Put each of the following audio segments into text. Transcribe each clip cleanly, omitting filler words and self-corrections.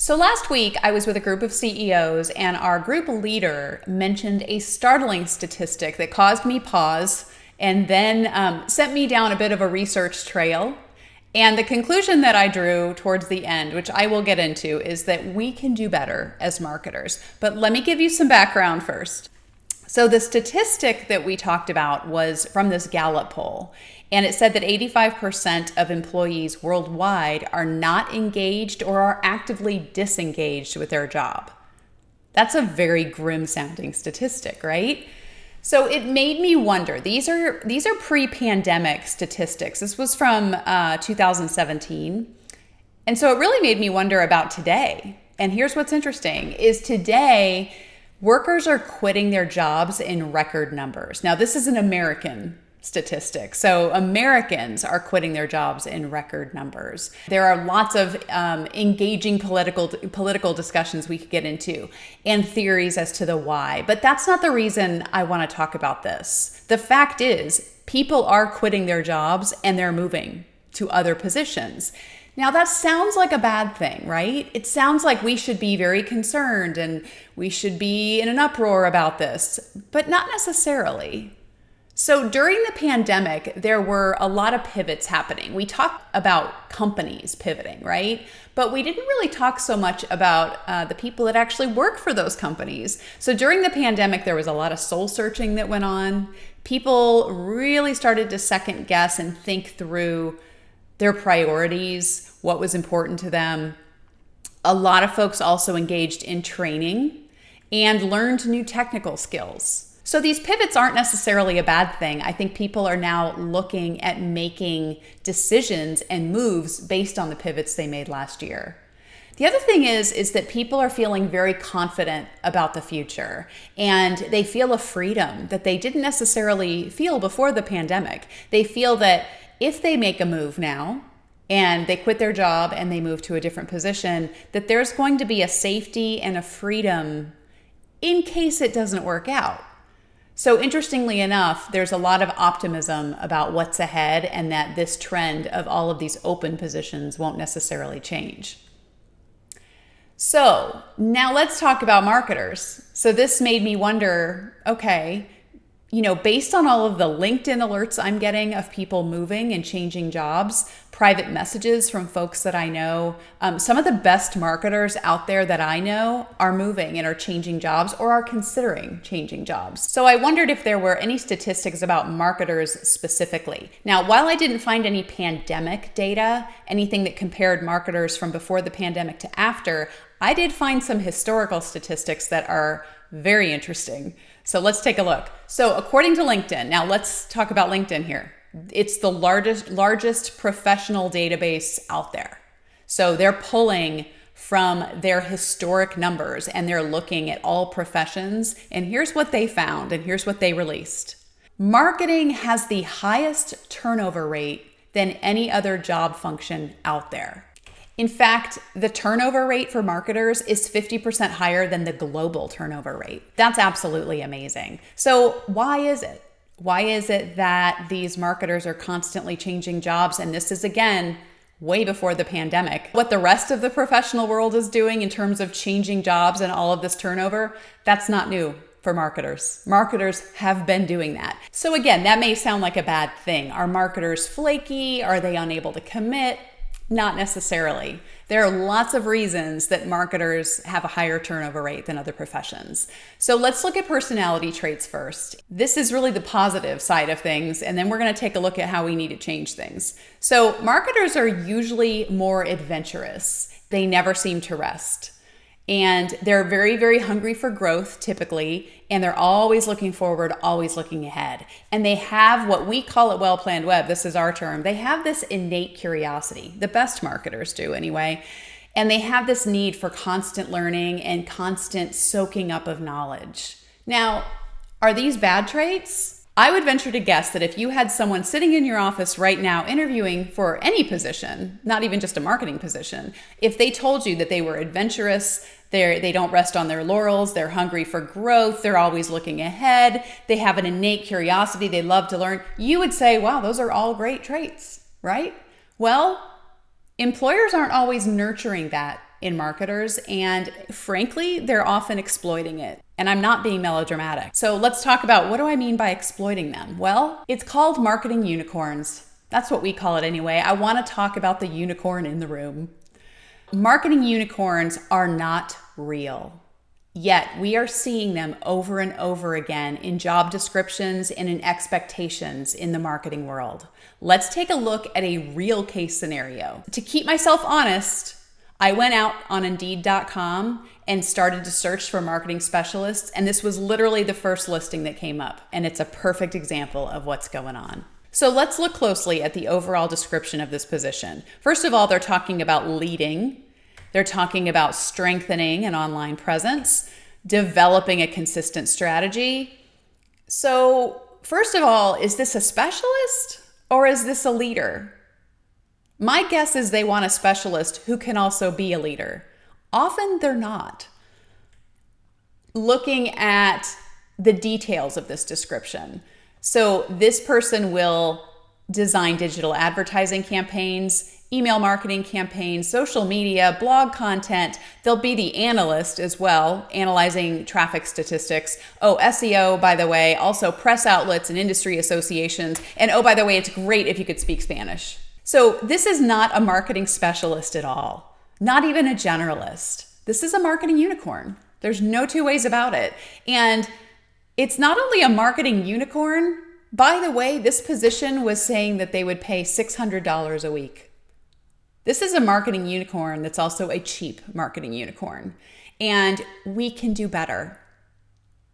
So last week, I was with a group of CEOs, and our group leader mentioned a startling statistic that caused me pause and then sent me down a bit of a research trail. And the conclusion that I drew towards the end, which I will get into, is that we can do better as marketers. But let me give you some background first. So the statistic that we talked about was from this Gallup poll, and it said that 85% of employees worldwide are not engaged or are actively disengaged with their job. That's a very grim sounding statistic, right? So it made me wonder. These are pre-pandemic statistics. This was from 2017. And so it really made me wonder about today. And here's what's interesting is today, workers are quitting their jobs in record numbers. Now, this is an American statistic. So Americans are quitting their jobs in record numbers. There are lots of engaging political discussions we could get into and theories as to the why. But that's not the reason I want to talk about this. The fact is, people are quitting their jobs and they're moving to other positions. Now, that sounds like a bad thing, right? It sounds like we should be very concerned and we should be in an uproar about this, but not necessarily. So during the pandemic, there were a lot of pivots happening. We talked about companies pivoting, right? But we didn't really talk so much about the people that actually work for those companies. So during the pandemic, there was a lot of soul searching that went on. People really started to second guess and think through their priorities, what was important to them. A lot of folks also engaged in training and learned new technical skills. So these pivots aren't necessarily a bad thing. I think people are now looking at making decisions and moves based on the pivots they made last year. The other thing is that people are feeling very confident about the future, and they feel a freedom that they didn't necessarily feel before the pandemic. They feel that if they make a move now and they quit their job and they move to a different position, that there's going to be a safety and a freedom in case it doesn't work out. So interestingly enough, there's a lot of optimism about what's ahead and that this trend of all of these open positions won't necessarily change. So now let's talk about marketers. So this made me wonder, okay, based on all of the LinkedIn alerts I'm getting of people moving and changing jobs, private messages from folks that I know, some of the best marketers out there that I know are moving and are changing jobs or are considering changing jobs. So I wondered if there were any statistics about marketers specifically. Now, while I didn't find any pandemic data, anything that compared marketers from before the pandemic to after, I did find some historical statistics that are very interesting. So let's take a look. So according to LinkedIn, now let's talk about LinkedIn here. It's the largest professional database out there. So they're pulling from their historic numbers and they're looking at all professions. And here's what they found and here's what they released. Marketing has the highest turnover rate than any other job function out there. In fact, the turnover rate for marketers is 50% higher than the global turnover rate. That's absolutely amazing. So why is it? Why is it that these marketers are constantly changing jobs? And this is, again, way before the pandemic. What the rest of the professional world is doing in terms of changing jobs and all of this turnover, that's not new for marketers. Marketers have been doing that. So again, that may sound like a bad thing. Are marketers flaky? Are they unable to commit? Not necessarily. There are lots of reasons that marketers have a higher turnover rate than other professions. So let's look at personality traits first. This is really the positive side of things, and then we're going to take a look at how we need to change things. So marketers are usually more adventurous. They never seem to rest. And they're very, very hungry for growth, typically, and they're always looking forward, always looking ahead. And they have what we call at Well-Planned Web, this is our term, they have this innate curiosity. The best marketers do anyway. And they have this need for constant learning and constant soaking up of knowledge. Now, are these bad traits? I would venture to guess that if you had someone sitting in your office right now interviewing for any position, not even just a marketing position, if they told you that they were adventurous, they don't rest on their laurels, they're hungry for growth, they're always looking ahead, they have an innate curiosity, they love to learn, you would say, wow, those are all great traits, right? Well, employers aren't always nurturing that in marketers, and frankly, they're often exploiting it. And I'm not being melodramatic. So let's talk about, what do I mean by exploiting them? Well, it's called marketing unicorns. That's what we call it anyway. I want to talk about the unicorn in the room. Marketing unicorns are not real. Yet we are seeing them over and over again in job descriptions and in expectations in the marketing world. Let's take a look at a real case scenario. To keep myself honest, I went out on Indeed.com and started to search for marketing specialists, and this was literally the first listing that came up, and it's a perfect example of what's going on. So let's look closely at the overall description of this position. First of all, they're talking about leading. They're talking about strengthening an online presence, developing a consistent strategy. So first of all, is this a specialist or is this a leader? My guess is they want a specialist who can also be a leader. Often they're not. Looking at the details of this description. So this person will design digital advertising campaigns, email marketing campaigns, social media, blog content. They'll be the analyst as well, analyzing traffic statistics. Oh, SEO, by the way, also press outlets and industry associations. And oh, by the way, it's great if you could speak Spanish. So this is not a marketing specialist at all, not even a generalist. This is a marketing unicorn. There's no two ways about it. And it's not only a marketing unicorn. By the way, this position was saying that they would pay $600 a week. This is a marketing unicorn that's also a cheap marketing unicorn. And we can do better.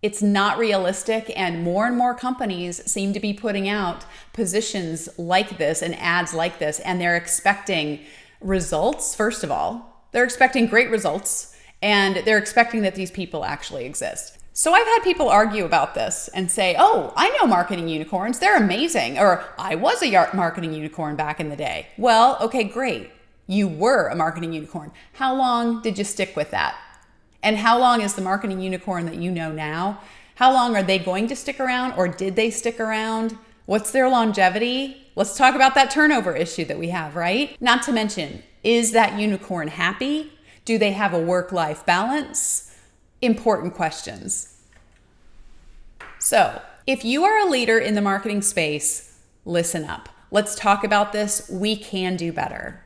It's not realistic, and more companies seem to be putting out positions like this and ads like this, and they're expecting results. First of all, they're expecting great results, and they're expecting that these people actually exist. So I've had people argue about this and say, oh, I know marketing unicorns, they're amazing. Or I was a marketing unicorn back in the day. Well, okay, great. You were a marketing unicorn. How long did you stick with that? And how long is the marketing unicorn that you know now? How long are they going to stick around, or did they stick around? What's their longevity? Let's talk about that turnover issue that we have, right? Not to mention, is that unicorn happy? Do they have a work-life balance? Important questions. So, if you are a leader in the marketing space, listen up. Let's talk about this. We can do better.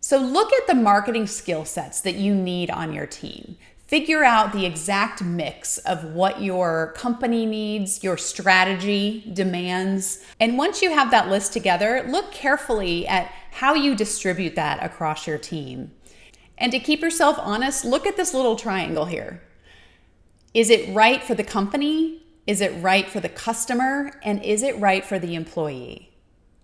So look at the marketing skill sets that you need on your team. Figure out the exact mix of what your company needs, your strategy demands. And once you have that list together, look carefully at how you distribute that across your team. And to keep yourself honest, look at this little triangle here. Is it right for the company? Is it right for the customer? And is it right for the employee?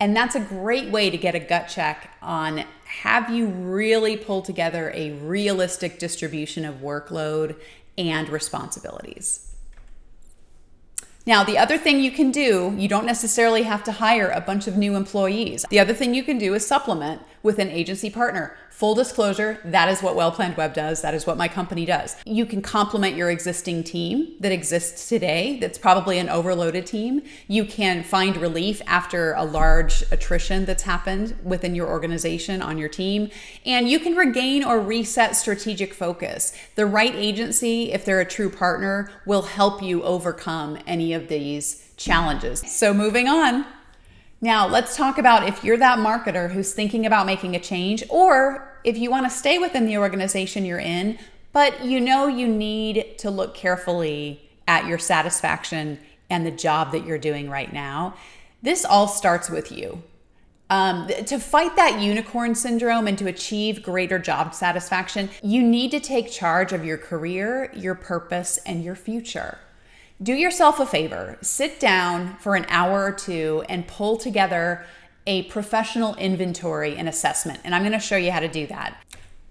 And that's a great way to get a gut check on, have you really pulled together a realistic distribution of workload and responsibilities? Now, the other thing you can do, you don't necessarily have to hire a bunch of new employees. The other thing you can do is supplement with an agency partner. Full disclosure, that is what Well Planned Web does. That is what my company does. You can complement your existing team that exists today. That's probably an overloaded team. You can find relief after a large attrition that's happened within your organization on your team. And you can regain or reset strategic focus. The right agency, if they're a true partner, will help you overcome any of these challenges. So moving on. Now, let's talk about if you're that marketer who's thinking about making a change, or if you want to stay within the organization you're in, but you know you need to look carefully at your satisfaction and the job that you're doing right now. This all starts with you. To fight that unicorn syndrome and to achieve greater job satisfaction, you need to take charge of your career, your purpose, and your future. Do yourself a favor, sit down for an hour or two and pull together a professional inventory and assessment. And I'm going to show you how to do that.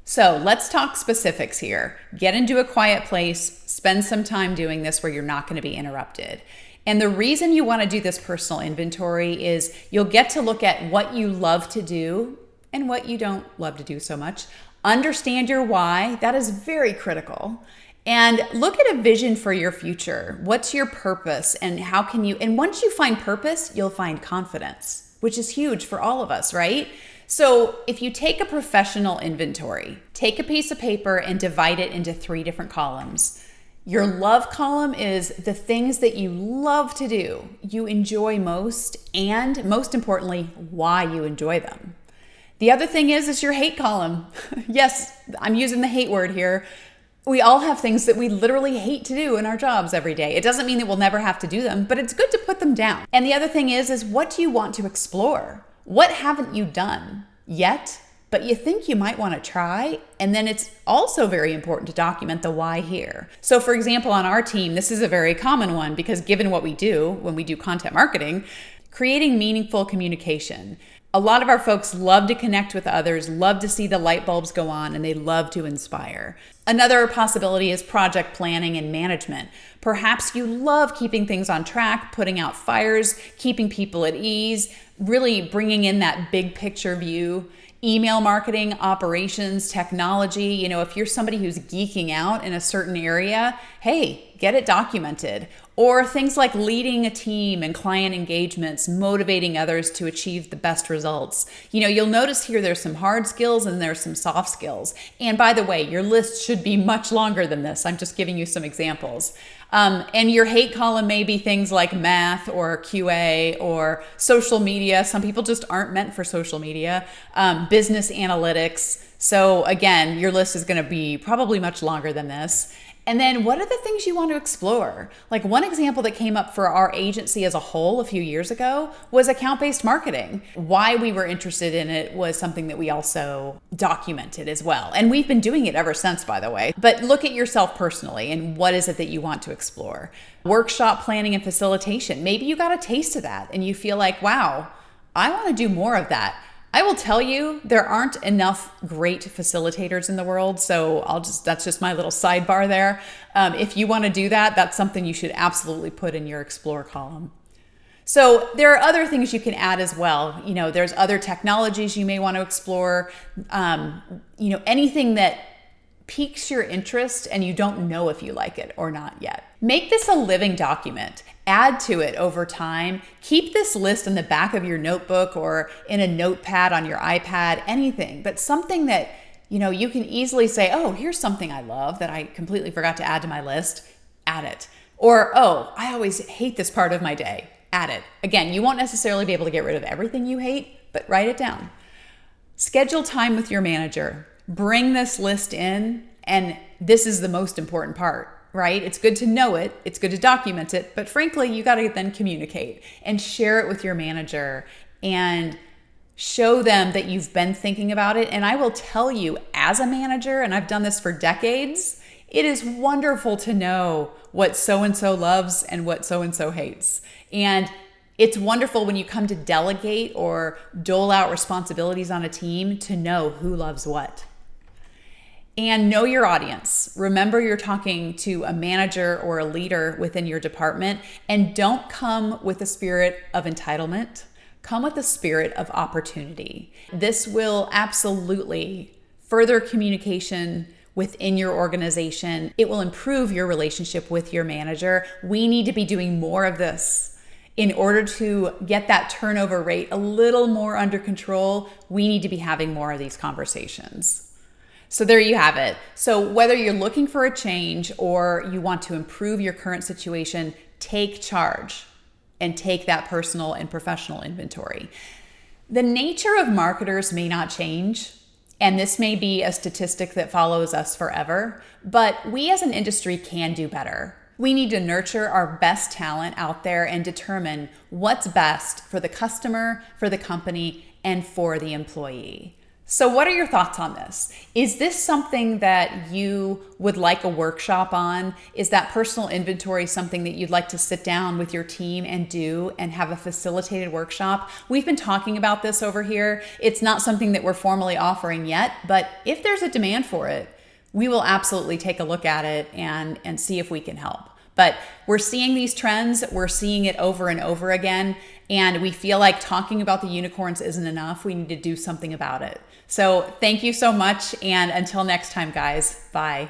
So let's talk specifics here. Get into a quiet place, spend some time doing this where you're not going to be interrupted. And the reason you want to do this personal inventory is you'll get to look at what you love to do and what you don't love to do so much. Understand your why. That is very critical. And look at a vision for your future. What's your purpose, and how can you, and once you find purpose, you'll find confidence, which is huge for all of us, right? So if you take a professional inventory, take a piece of paper and divide it into 3 different columns. Your love column is the things that you love to do, you enjoy most, and most importantly, why you enjoy them. The other thing is your hate column. Yes, I'm using the hate word here. We all have things that we literally hate to do in our jobs every day. It doesn't mean that we'll never have to do them, but it's good to put them down. And the other thing is what do you want to explore? What haven't you done yet, but you think you might want to try? And then it's also very important to document the why here. So for example, on our team, this is a very common one because given what we do when we do content marketing, creating meaningful communication. A lot of our folks love to connect with others, love to see the light bulbs go on, and they love to inspire. Another possibility is project planning and management. Perhaps you love keeping things on track, putting out fires, keeping people at ease, really bringing in that big picture view. Email marketing, operations, technology. If you're somebody who's geeking out in a certain area, hey, get it documented. Or things like leading a team and client engagements, motivating others to achieve the best results. You'll notice here there's some hard skills and there's some soft skills. And by the way, your list should be much longer than this. I'm just giving you some examples. And your hate column may be things like math or QA or social media. Some people just aren't meant for social media. Business analytics. So again, your list is going to be probably much longer than this. And then what are the things you want to explore? Like one example that came up for our agency as a whole a few years ago was account-based marketing. Why we were interested in it was something that we also documented as well. And we've been doing it ever since, by the way. But look at yourself personally and what is it that you want to explore? Workshop planning and facilitation. Maybe you got a taste of that and you feel like, wow, I want to do more of that. I will tell you, there aren't enough great facilitators in the world. So that's just my little sidebar there. If you want to do that, that's something you should absolutely put in your explore column. So there are other things you can add as well. There's other technologies you may want to explore. Anything that piques your interest and you don't know if you like it or not yet. Make this a living document. Add to it over time. Keep this list in the back of your notebook or in a notepad on your iPad, anything, but something that you can easily say, oh, here's something I love that I completely forgot to add to my list. Add it. Or, oh, I always hate this part of my day. Add it. Again, you won't necessarily be able to get rid of everything you hate, but write it down. Schedule time with your manager. Bring this list in, and this is the most important part, right? It's good to know it, it's good to document it, but frankly, you got to then communicate and share it with your manager and show them that you've been thinking about it. And I will tell you, as a manager, and I've done this for decades, it is wonderful to know what so-and-so loves and what so-and-so hates. And it's wonderful when you come to delegate or dole out responsibilities on a team to know who loves what. And know your audience. Remember, you're talking to a manager or a leader within your department, and don't come with a spirit of entitlement. Come with a spirit of opportunity. This will absolutely further communication within your organization. It will improve your relationship with your manager. We need to be doing more of this. In order to get that turnover rate a little more under control, we need to be having more of these conversations. So there you have it. So whether you're looking for a change or you want to improve your current situation, take charge and take that personal and professional inventory. The nature of marketers may not change, and this may be a statistic that follows us forever, but we as an industry can do better. We need to nurture our best talent out there and determine what's best for the customer, for the company, and for the employee. So what are your thoughts on this? Is this something that you would like a workshop on? Is that personal inventory something that you'd like to sit down with your team and do and have a facilitated workshop? We've been talking about this over here. It's not something that we're formally offering yet, but if there's a demand for it, we will absolutely take a look at it and see if we can help. But we're seeing these trends, we're seeing it over and over again, and we feel like talking about the unicorns isn't enough. We need to do something about it. So thank you so much, and until next time, guys, bye.